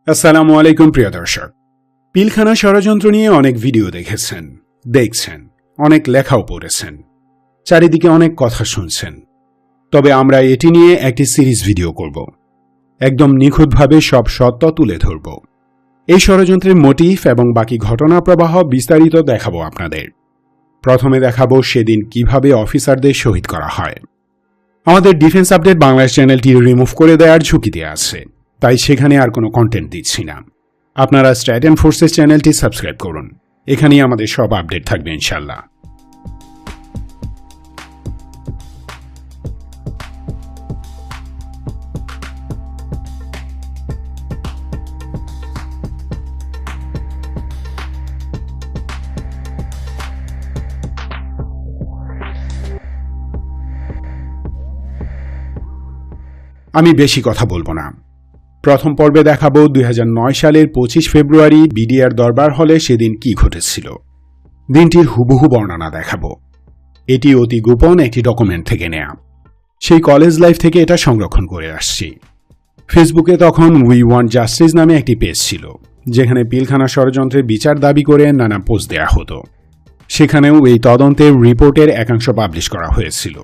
আসসালামু আলাইকুম প্রিয় দর্শক। পিলখানা ষড়যন্ত্র নিয়ে অনেক ভিডিও দেখেছেন, দেখছেন, অনেক লেখাও পড়েছেন, চারিদিকে অনেক কথা শুনছেন। তবে আমরা এটি নিয়ে একটি সিরিজ ভিডিও করব, একদম নিখুঁতভাবে সব সত্য তুলে ধরব। এই ষড়যন্ত্রের মোটিভ এবং বাকি ঘটনা প্রবাহ বিস্তারিত দেখাবো আপনাদের। প্রথমে দেখাবো সেদিন কিভাবে অফিসারদের শহীদ করা হয়। আমাদের ডিফেন্স আপডেট বাংলাদেশ চ্যানেলটি রিমুভ করে দেওয়ার ঝুঁকিতে আছে, তাই সেখানে আর কোনো কন্টেন্ট দিচ্ছি না। আপনারা স্ট্রাইডেন্ট ফোর্সেস চ্যানেলটি সাবস্ক্রাইব করুন, এখানেই আমাদের সব আপডেট থাকবে ইনশাল্লাহ। আমি বেশি কথা বলবো না। প্রথম পর্বে দেখাবো 2009 সালের 25 ফেব্রুয়ারি বিডিআর দরবার হলে সেদিন কি ঘটেছিল। দিনটির হুবহু বর্ণনা দেখাবো। এটি অতি গোপন একটি ডকুমেন্ট থেকে নেয়া। সেই কলেজ লাইফ থেকে এটা সংরক্ষণ করে আসছি। ফেসবুকে তখন উই ওয়ান্ট জাস্টিস নামে একটি পেজ ছিল, যেখানে পিলখানা ষড়যন্ত্রের বিচার দাবি করে নানা পোস্ট দেয়া হতো। সেখানেও এই তদন্তের রিপোর্টের একাংশ পাবলিশ করা হয়েছিল।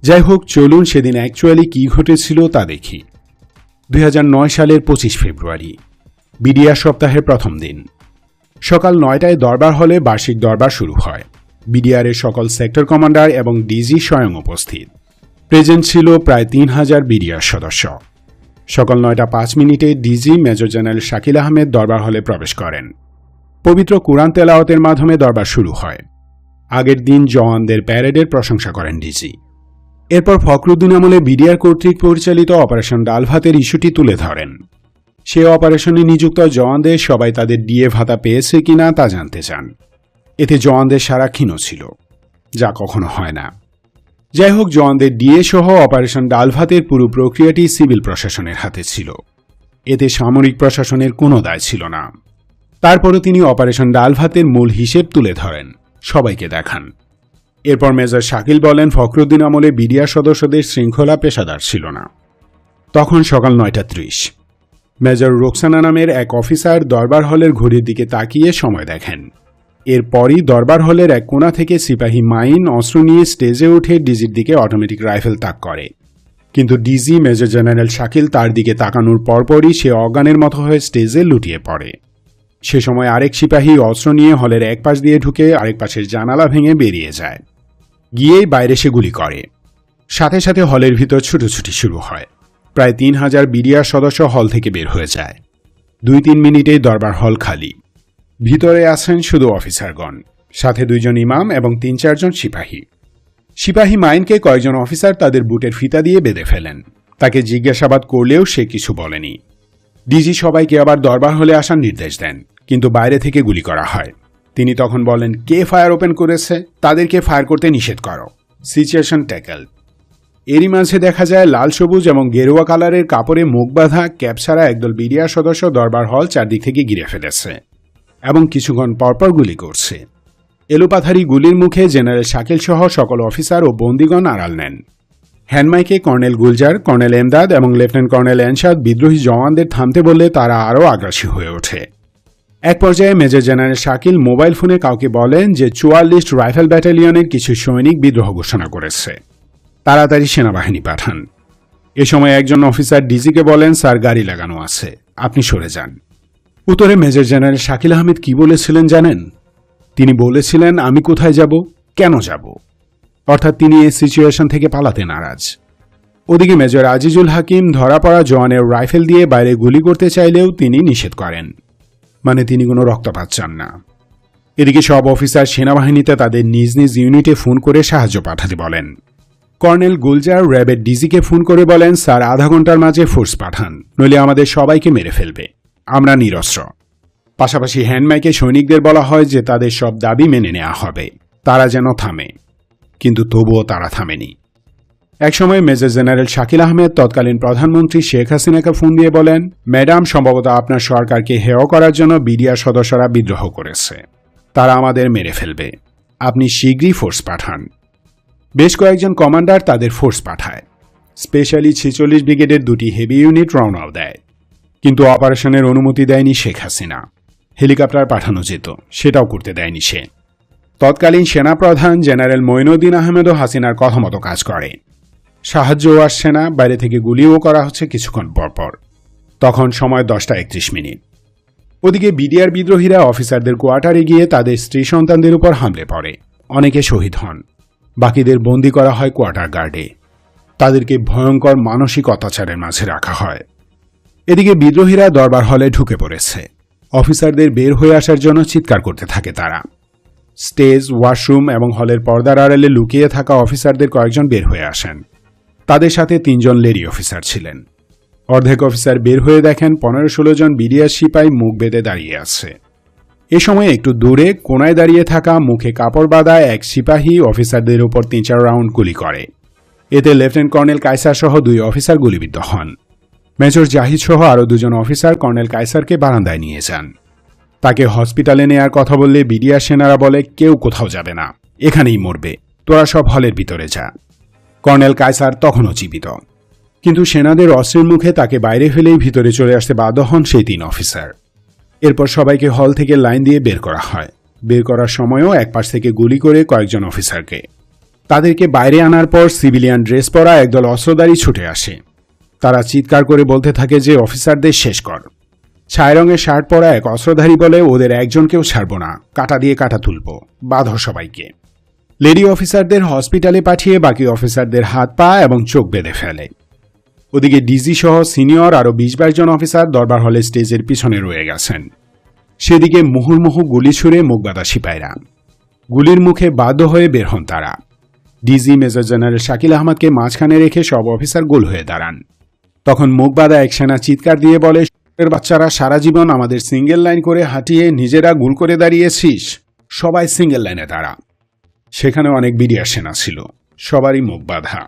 যাই হোক, চলুন সেদিন অ্যাকচুয়ালি কি ঘটেছিল তা দেখি। 2009 সালের 25 ফেব্রুয়ারি বিডিআর সপ্তাহের প্রথম দিন। সকাল 9টায় দরবার হলে বার্ষিক দরবার শুরু হয়। বিডিআরের সকল সেক্টর কমান্ডার এবং ডিজি স্বয়ং উপস্থিত। প্রেজেন্ট ছিল প্রায় 3000 বিডিআর সদস্য। সকাল 9:05 DG major general Shakil Ahmed Darbar হলে প্রবেশ করেন। পবিত্র কুরআন তেলাওয়াতের মাধ্যমে দরবার শুরু হয়। আগের দিন জওয়ানদের প্যারেডের প্রশংসা করেন ডিজি। এরপর ফখরুদ্দিন আমলে বিডিআর কর্তৃক পরিচালিত অপারেশন ডাল ভাতের ইস্যুটি তুলে ধরেন। সে অপারেশনে নিযুক্ত জওয়ানদের সবাই তাদের ডিএ ভাতা পেয়েছে কিনা তা জানতে চান। এতে জওয়ানদের সারা ক্ষীণ ছিল, যা কখনো হয় না। যাই হোক, জওয়ানদের ডিএ সহ অপারেশন ডাল ভাতের পুরো প্রক্রিয়াটি সিভিল প্রশাসনের হাতে ছিল। এতে সামরিক প্রশাসনের কোনো দায় ছিল না। তারপরও তিনি অপারেশন ডাল ভাতের মূল হিসেব তুলে ধরেন, সবাইকে দেখান। এরপর মেজর শাকিল বলেন, ফখরুদ্দিন আমলে বিডিআর সদস্যদের শৃঙ্খলা পেশাদার ছিল না। তখন সকাল 9:30। মেজর রোকসানা নামের এক অফিসার দরবার হলের ঘড়ির দিকে তাকিয়ে সময় দেখেন। এরপরই দরবার হলের এক কোণা থেকে সিপাহী মাইন অস্ত্র নিয়ে স্টেজে উঠে ডিজির দিকে অটোমেটিক রাইফেল তাক করে। কিন্তু ডিজি মেজর জেনারেল শাকিল তার দিকে তাকানোর পরপরই সে অজ্ঞানের মতো হয়ে স্টেজে লুটিয়ে পড়ে। সে সময় আরেক সিপাহী অস্ত্র নিয়ে হলের এক পাশ দিয়ে ঢুকে আরেক পাশের জানালা ভেঙে বেরিয়ে যায়। গিয়েই বাইরে সে গুলি করে। সাথে সাথে হলের ভিতর ছুটোছুটি শুরু হয়। প্রায় 3000 বিডিআর সদস্য হল থেকে বের হয়ে যায়। 2-3 মিনিটেই দরবার হল খালি। ভিতরে আছেন শুধু অফিসারগণ, সাথে 2 জন ইমাম এবং 3-4 জন সিপাহী। সিপাহী মাইনকে কয়েকজন অফিসার তাদের বুটের ফিতা দিয়ে বেঁধে ফেলেন। তাকে জিজ্ঞাসাবাদ করলেও সে কিছু বলেনি। ডিজি সবাইকে আবার দরবার হলে আসার নির্দেশ দেন, কিন্তু বাইরে থেকে গুলি করা হয়। তিনি তখন বলেন, কে ফায়ার ওপেন করেছে তাদেরকে ফায়ার করতে নিষেধ করো। Situation tackle. এরই মাঝে দেখা যায় লাল সবুজ এবং গেরুয়া কালারের কাপড়ে মুখ বাঁধা ক্যাপ ছাড়া একদল বিডিআর সদস্য দরবার হল চারদিক থেকে ঘিরে ফেলেছে এবং কিছুক্ষণ পরপর গুলি করছে। এলোপাথারি গুলির মুখে জেনারেল শাকিল সহ সকল অফিসার ও বন্দীগণ আড়াল নেন। হ্যান্ডমাইকে কর্নেল গুলজার, কর্নেল এমদাদ এবং লেফটেন্যান্ট কর্নেল এনশাদ বিদ্রোহী জওয়ানদের থামতে বললে তারা আরও আগ্রাসী হয়ে ওঠে। এক পর্যায়ে মেজর জেনারেল শাকিল মোবাইল ফোনে কাউকে বলেন যে 44 রাইফেল ব্যাটালিয়নের কিছু সৈনিক বিদ্রোহ ঘোষণা করেছে, তাড়াতাড়ি সেনাবাহিনী পাঠান। এ সময় একজন অফিসার ডিজিকে বলেন, স্যার গাড়ি লাগানো আছে, আপনি সরে যান। উত্তরে মেজর জেনারেল শাকিল আহমেদ কি বলেছিলেন জানেন? তিনি বলেছিলেন, আমি কোথায় যাব, কেন যাব? অর্থাৎ তিনি এই সিচুয়েশন থেকে পালাতে নারাজ। ওদিকে মেজর আজিজুল হাকিম ধরা পড়া জওয়ানের রাইফেল দিয়ে বাইরে গুলি করতে চাইলেও তিনি নিষেধ করেন, মানে তিনি কোনো রক্তপাত চান না। এদিকে সব অফিসার সেনাবাহিনীতে তাদের নিজ নিজ ইউনিটে ফোন করে সাহায্য পাঠাতে বলেন। কর্নেল গুলজার র্যাবের ডিজিকে ফোন করে বলেন, স্যার আধা ঘন্টার মাঝে ফোর্স পাঠান, নইলে আমাদের সবাইকে মেরে ফেলবে, আমরা নিরস্ত্র। পাশাপাশি হ্যান্ডমাইকে সৈনিকদের বলা হয় যে তাদের সব দাবি মেনে নেওয়া হবে, তারা যেন থামে। কিন্তু তবুও তারা থামেনি। একসময় মেজর জেনারেল শাকিল আহমেদ তৎকালীন প্রধানমন্ত্রী শেখ হাসিনাকে ফোন দিয়ে বলেন, ম্যাডাম, সম্ভবত আপনার সরকারকে হেয় করার জন্য বিডিআর সদস্যরা বিদ্রোহ করেছে, তারা আমাদের মেরে ফেলবে, আপনি শীঘ্রই ফোর্স পাঠান। বেশ কয়েকজন কমান্ডার তাদের ফোর্স পাঠায়। স্পেশালি 46 ব্রিগেডের 2টি হেভি ইউনিট রওনাও দেয়। কিন্তু অপারেশনের অনুমতি দেয়নি শেখ হাসিনা। হেলিকপ্টার পাঠানো যেত, সেটাও করতে দেয়নি সে। তৎকালীন সেনাপ্রধান জেনারেল মঈনুদ্দিন আহমেদও হাসিনার কথা মতো কাজ করে। সাহায্যও আসছে না, বাইরে থেকে গুলিও করা হচ্ছে কিছুক্ষণ পরপর। তখন সময় 10:31। ওদিকে বিডিআর বিদ্রোহীরা অফিসারদের কোয়ার্টারে গিয়ে তাদের স্ত্রী সন্তানদের উপর হামলে পড়ে। অনেকে শহীদ হন, বাকিদের বন্দী করা হয় কোয়ার্টার গার্ডে। তাদেরকে ভয়ঙ্কর মানসিক অত্যাচারের মাঝে রাখা হয়। এদিকে বিদ্রোহীরা দরবার হলে ঢুকে পড়েছে। অফিসারদের বের হয়ে আসার জন্য চিৎকার করতে থাকে তারা। স্টেজ, ওয়াশরুম এবং হলের পর্দার আড়ালে লুকিয়ে থাকা অফিসারদের কয়েকজন বের হয়ে আসেন। তাদের সাথে 3 জন লেডি অফিসার ছিলেন। অর্ধেক অফিসার বের হয়ে দেখেন 15-16 জন বিডিআর সিপাহী মুখ বেঁধে দাঁড়িয়ে আছে। এ সময় একটু দূরে কোনায় দাঁড়িয়ে থাকা মুখে কাপড় বাঁধা এক সিপাহী অফিসারদের উপর 3-4 রাউন্ড গুলি করে। এতে লেফটেন্যান্ট কর্নেল কায়সার সহ 2 অফিসার গুলিবিদ্ধ হন। মেজর জাহিদ সহ আরও 2 জন অফিসার কর্নেল কায়সারকে বারান্দায় নিয়ে যান। তাকে হসপিটালে নেয়ার কথা বললে বিডিআর সেনারা বলে, কেউ কোথাও যাবে না, এখানেই মরবে, তোরা সব হলের ভিতরে যা। কর্নেল কায়সার তখনও জীবিত, কিন্তু সেনাদের অস্ত্রের মুখে তাকে বাইরে ফেলেই ভিতরে চলে আসতে বাধ্য হন সেই 3 অফিসার। এরপর সবাইকে হল থেকে লাইন দিয়ে বের করা হয়। বের করার সময়ও একপাশ থেকে গুলি করে কয়েকজন অফিসারকে। তাদেরকে বাইরে আনার পর সিভিলিয়ান ড্রেস পরা একদল অস্ত্রধারী ছুটে আসে। তারা চিৎকার করে বলতে থাকে যে অফিসারদের শেষ কর। ছাই রঙের শার্ট পরা এক অস্ত্রধারী বলে, ওদের একজনকেও ছাড়ব না, কাটা দিয়ে কাটা তুলব, বাঁধো সবাইকে। লেডি অফিসারদের হসপিটালে পাঠিয়ে বাকি অফিসারদের হাত পা এবং চোখ বেঁধে ফেলে। ওদিকে ডিজি সহ সিনিয়র আরও 20-22 জন অফিসার দরবার হলে স্টেজের পিছনে রয়ে গেছেন। সেদিকে মুহুর্মুহু গুলি ছুড়ে মুখবাধা সিপাহীরা। গুলির মুখে বাধ্য হয়ে বের হন তারা। ডিজি মেজর জেনারেল শাকিল আহমদকে মাঝখানে রেখে সব অফিসার গোল হয়ে দাঁড়ান। তখন মুখবাধা এক সেনা চিৎকার দিয়ে বলে, বাচ্চারা সারা জীবন আমাদের সিঙ্গেল লাইন করে হাঁটিয়ে নিজেরা গুল করে দাঁড়িয়েছিস, সবাই সিঙ্গেল লাইনে দাঁড়া। সেখানে অনেক বিডিআর সেনা ছিল, সবারই মুখ বাঁধা।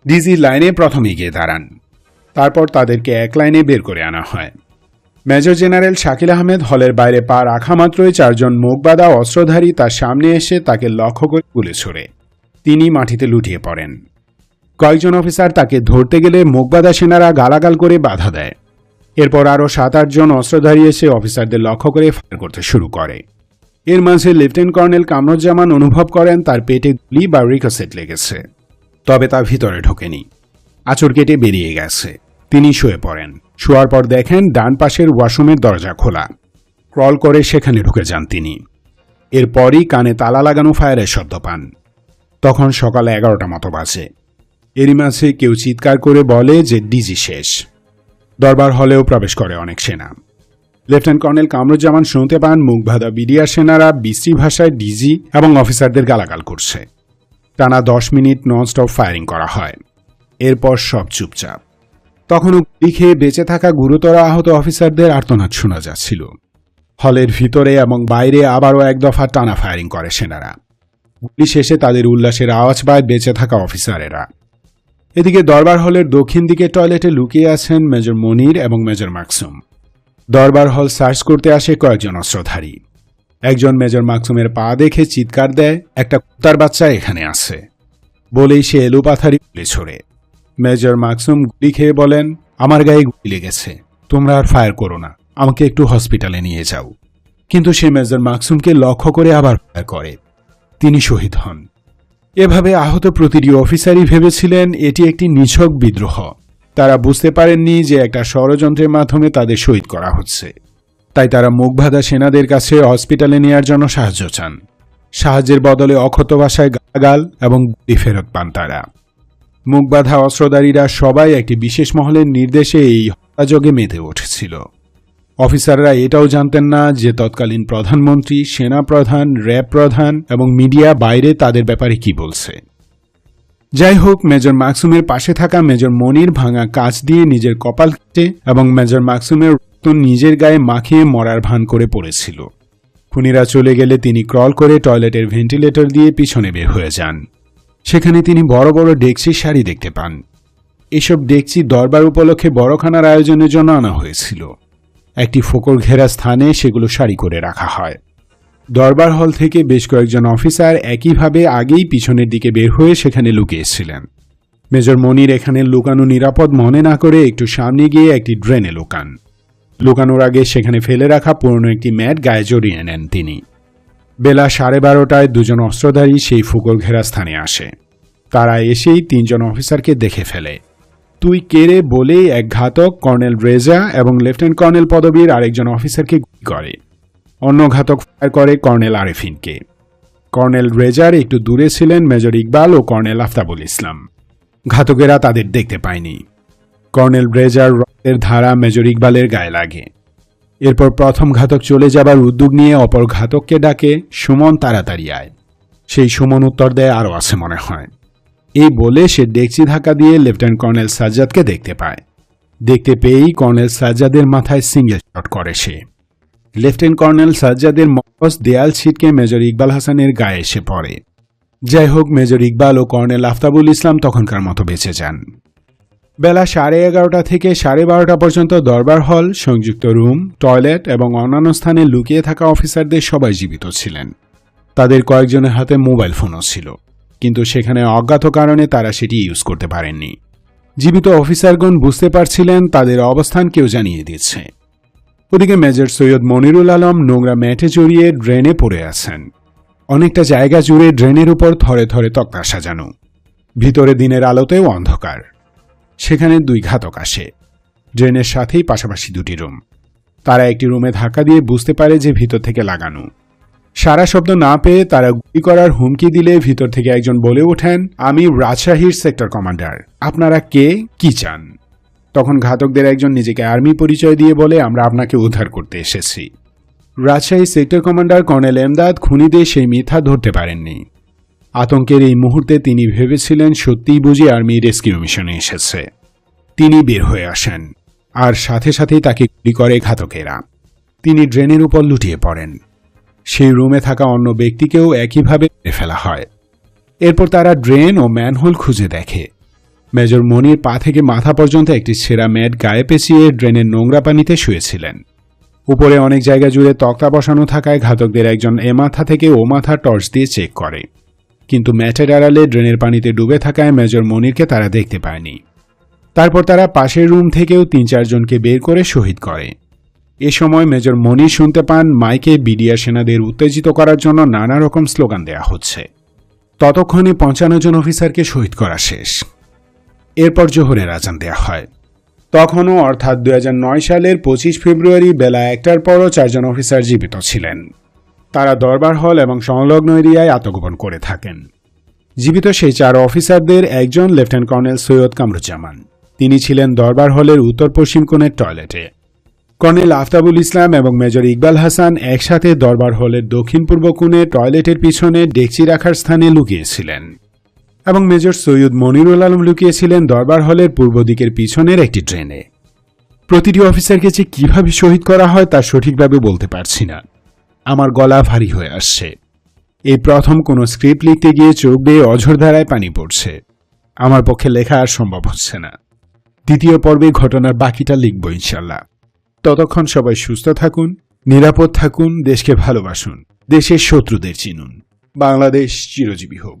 ডিজি লাইনে প্রথম এগিয়ে দাঁড়ান, তারপর তাদেরকে এক লাইনে বের করে আনা হয়। মেজর জেনারেল শাকিল আহমেদ হলের বাইরে পা রাখা মাত্রই 4 জন মুখবাধা অস্ত্রধারী তার সামনে এসে তাকে লক্ষ্য করে গুলি ছোড়ে। তিনি মাটিতে লুটিয়ে পড়েন। কয়েকজন অফিসার তাকে ধরতে গেলে মুখবাধা সেনারা গালাগাল করে বাধা দেয়। এরপর আরও 7-8 জন অস্ত্রধারী এসে অফিসারদের লক্ষ্য করে ফায়ার করতে শুরু করে। এর মাঝে লেফটেন্যান্ট কর্নেল কামরুজ্জামান অনুভব করেন তার পেটে গুলি বা রিকোসেট লেগেছে, তবে তা ভিতরে ঢোকেনি, আঁচড় কেটে বেরিয়ে গেছে। তিনি শুয়ে পড়েন। শোয়ার পর দেখেন ডান পাশের ওয়াশরুমের দরজা খোলা। ক্রল করে সেখানে ঢুকে যান তিনি। এরপরই কানে তালা লাগানো ফায়ারের শব্দ পান। তখন সকাল 11টা মতো বাজে। এরই মাঝে কেউ চিৎকার করে বলে যে ডিজি শেষ। দরবার হলেও প্রবেশ করে অনেক সেনা। লেফটেন্যান্ট কর্নেল কামরুজ্জামান শুনতে পান মুখবাধা বিডিআর সেনারা বিশ্রী ভাষায় ডিজি এবং অফিসারদের গালাগাল করছে। টানা 10 মিনিট ননস্টপ ফায়ারিং করা হয়। এরপর সব চুপচাপ। তখনও গুলি খেয়ে বেঁচে থাকা গুরুতর আহত অফিসারদের আর্তনাদ শোনা যাচ্ছিল। হলের ভিতরে এবং বাইরে আবারও এক দফা টানা ফায়ারিং করে সেনারা। গুলি শেষে তাদের উল্লাসের আওয়াজ পায় বেঁচে থাকা অফিসারেরা। এদিকে দরবার হলের দক্ষিণ দিকে টয়লেটে লুকিয়ে আছেন মেজর মনির এবং মেজর মাকসুম। দরবার হল সার্চ করতে আসে কয়েকজন অস্ত্রধারী। একজন মেজর মাকসুমের পা দেখে চিৎকার দেয়, একটা কুত্তার বাচ্চা এখানে আছে, বলেই সে এলোপাথারি গুলি ছোড়ে। মেজর মাকসুম গুলি খেয়ে বলেন, আমার গায়ে গুলি লেগেছে, তোমরা আর ফায়ার করো না, আমাকে একটু হসপিটালে নিয়ে যাও। কিন্তু সে মেজর মাকসুমকে লক্ষ্য করে আবার ফায়ার করে। তিনি শহীদ হন। এভাবে আহত প্রতিটি অফিসারই ভেবেছিলেন এটি একটি নিছক বিদ্রোহ। তারা বুঝতে পারেননি যে একটা ষড়যন্ত্রের মাধ্যমে তাদের শহীদ করা হচ্ছে। তাই তারা মুখবাধা সেনাদের কাছে হসপিটালে নেয়ার জন্য সাহায্য চান। সাহায্যের বদলে অক্ষত ভাষায় গালাগাল এবং গুলি ফেরত পান তারা। মুখবাধা অস্ত্রধারীরা সবাই একটি বিশেষ মহলের নির্দেশে এই হত্যাযজ্ঞে মেতে উঠেছিল। অফিসাররা এটাও জানতেন না যে তৎকালীন প্রধানমন্ত্রী, সেনাপ্রধান, র্যাব প্রধান এবং মিডিয়া বাইরে তাদের ব্যাপারে কি বলছে। যাই হোক, মেজর মাকসুমের পাশে থাকা মেজর মনির ভাঙা কাঁচ দিয়ে নিজের কপাল কেটে এবং মেজর মাকসুমের রক্ত নিজের গায়ে মাখিয়ে মরার ভান করে পড়েছিল। খুনিরা চলে গেলে তিনি ক্রল করে টয়লেটের ভেন্টিলেটর দিয়ে পিছনে বের হয়ে যান। সেখানে তিনি বড় বড় ডেকচির সারি দেখতে পান। এসব ডেকচি দরবার উপলক্ষে বড়খানার আয়োজনের জন্য আনা হয়েছিল। একটি ফোকর ঘেরা স্থানে সেগুলো সারি করে রাখা হয়। দরবার হল থেকে বেশ কয়েকজন অফিসার একইভাবে আগেই পিছনের দিকে বের হয়ে সেখানে লুকিয়েছিলেন। মেজর মনির এখানে লুকানো নিরাপদ মনে না করে একটু সামনে গিয়ে একটি ড্রেনে লুকান। লুকানোর আগে সেখানে ফেলে রাখা পুরনো একটি ম্যাট গায়ে জড়িয়ে নেন তিনি। বেলা 12:30টায় দুজন অস্ত্রধারী সেই ফুকর ঘেরা স্থানে আসে। তারা এসেই 3 জন অফিসারকে দেখে ফেলে। তুই কেড়ে বলেই এক ঘাতক কর্নেল রেজা এবং লেফটেন্যান্ট কর্নেল পদবীর আরেকজন অফিসারকে গুলি করে। অন্য ঘাতক ফায়ার করে কর্নেল আরেফিনকে। কর্নেল রেজার একটু দূরে ছিলেন মেজর ইকবাল ও কর্নেল আফতাবুল ইসলাম। ঘাতকেরা তাদের দেখতে পায়নি। কর্নেল রেজার রক্তের ধারা মেজর ইকবালের গায়ে লাগে। এরপর প্রথম ঘাতক চলে যাবার উদ্যোগ নিয়ে অপর ঘাতককে ডাকে, সুমন তাড়াতাড়ি আয়। সেই সুমন উত্তর দেয়, আরও আছে মনে হয়। এই বলে সে ডেকচি ধাক্কা দিয়ে লেফটেন্যান্ট কর্নেল সাজ্জাদকে দেখতে পায়। দেখতে পেয়েই কর্নেল সাজ্জাদের মাথায় সিঙ্গেল শট করে সে। লেফটেন্যান্ট কর্নেল সাজ্জাদের মগজ দেয়াল ছিটকে মেজর ইকবাল হাসানের গায়ে এসে পড়ে। যাই হোক, মেজর ইকবাল ও কর্নেল আফতাবুল ইসলাম তখনকার মতো বেঁচে যান। বেলা 11:30 থেকে 12:30 পর্যন্ত দরবার হল, সংযুক্ত রুম, টয়লেট এবং অন্যান্য স্থানে লুকিয়ে থাকা অফিসারদের সবাই জীবিত ছিলেন। তাদের কয়েকজনের হাতে মোবাইল ফোনও ছিল, কিন্তু সেখানে অজ্ঞাত কারণে তারা সেটি ইউজ করতে পারেননি। জীবিত অফিসারগণ বুঝতে পারছিলেন তাদের অবস্থান কেউ জানিয়ে দিচ্ছে। ওদিকে মেজর সৈয়দ মনিরুল আলম নোংরা ম্যাটে জড়িয়ে ড্রেনে পড়ে আছেন। অনেকটা জায়গা জুড়ে ড্রেনের উপর থরে থরে তক্তা সাজানো। ভিতরে দিনের আলোতেও অন্ধকার। সেখানে 2 ঘাতক আসে। ড্রেনের সাথেই পাশাপাশি 2টি রুম। তারা একটি রুমে ধাক্কা দিয়ে বুঝতে পারে যে ভিতর থেকে লাগানো। সারা শব্দ না পেয়ে তারা গুলি করার হুমকি দিলে ভিতর থেকে একজন বলে ওঠেন, আমি রাজশাহীর সেক্টর কমান্ডার, আপনারা কে, কি চান? তখন ঘাতকদের একজন নিজেকে আর্মি পরিচয় দিয়ে বলে, আমরা আপনাকে উদ্ধার করতে এসেছি। Rajshahi sector commander colonel Emdad খুনিদের সেই মিথ্যা ধরতে পারেননি। আতঙ্কের এই মুহূর্তে তিনি ভেবেছিলেন সত্যিই বুঝি আর্মি রেস্কিউ মিশনে এসেছে। তিনি বের হয়ে আসেন, আর সাথে সাথেই তাকে গুলি করে ঘাতকেরা। তিনি ড্রেনের উপর লুটিয়ে পড়েন। সেই রুমে থাকা অন্য ব্যক্তিকেও একইভাবে মেরে ফেলা হয়। এরপর তারা ড্রেন ও ম্যানহোল খুঁজে দেখে। মেজর মনির পা থেকে মাথা পর্যন্ত একটি ছেঁড়া ম্যাট গায়ে পেঁচিয়ে ড্রেনের নোংরা পানিতে শুয়েছিলেন। উপরে অনেক জায়গা জুড়ে তক্তা বসানো থাকায় ঘাতকদের একজন এ মাথা থেকে ও মাথা টর্চ দিয়ে চেক করে, কিন্তু ম্যাটের আড়ালে ড্রেনের পানিতে ডুবে থাকায় মেজর মনিরকে তারা দেখতে পায়নি। তারপর তারা পাশের রুম থেকেও 3-4 জনকে বের করে শহীদ করে। এ সময় মেজর মনির শুনতে পান মাইকে বিডিআর সেনাদের উত্তেজিত করার জন্য নানা রকম স্লোগান দেয়া হচ্ছে। ততক্ষণে 55 জন অফিসারকে শহীদ করা শেষ। এরপর জোহরের আজান দেয়া হয়। তখনও অর্থাৎ 2009 সালের 25 ফেব্রুয়ারি বেলা 1টার পরও 4 জন অফিসার জীবিত ছিলেন। তারা দরবার হল এবং সংলগ্ন এরিয়ায় আত্মগোপন করে থাকেন। জীবিত সেই 4 অফিসারদের একজন লেফটেন্যান্ট কর্নেল সৈয়দ কামরুজ্জামান। তিনি ছিলেন দরবার হলের উত্তর পশ্চিম কোণের টয়লেটে। কর্নেল আফতাবুল ইসলাম এবং মেজর ইকবাল হাসান একসাথে দরবার হলের দক্ষিণ পূর্ব কোণে টয়লেটের পিছনে ডেকচি রাখার স্থানে লুকিয়েছিলেন, এবং মেজর সৈয়দ মনিরুল আলম লুকিয়েছিলেন দরবার হলের পূর্ব দিকের পিছনের একটি ড্রেনে। প্রতিটি অফিসারকে যে কিভাবে শহীদ করা হয় তা সঠিকভাবে বলতে পারছি না। আমার গলা ভারী হয়ে আসছে। এই প্রথম কোনো স্ক্রিপ্ট লিখতে গিয়ে চোখ বেয়ে অঝোর ধারায় পানি পড়ছে। আমার পক্ষে লেখা আর সম্ভব হচ্ছে না। দ্বিতীয় পর্বে ঘটনার বাকিটা লিখব ইনশাল্লাহ। ততক্ষণ সবাই সুস্থ থাকুন, নিরাপদ থাকুন, দেশকে ভালোবাসুন, দেশের শত্রুদের চিনুন। বাংলাদেশ চিরজীবী হোক।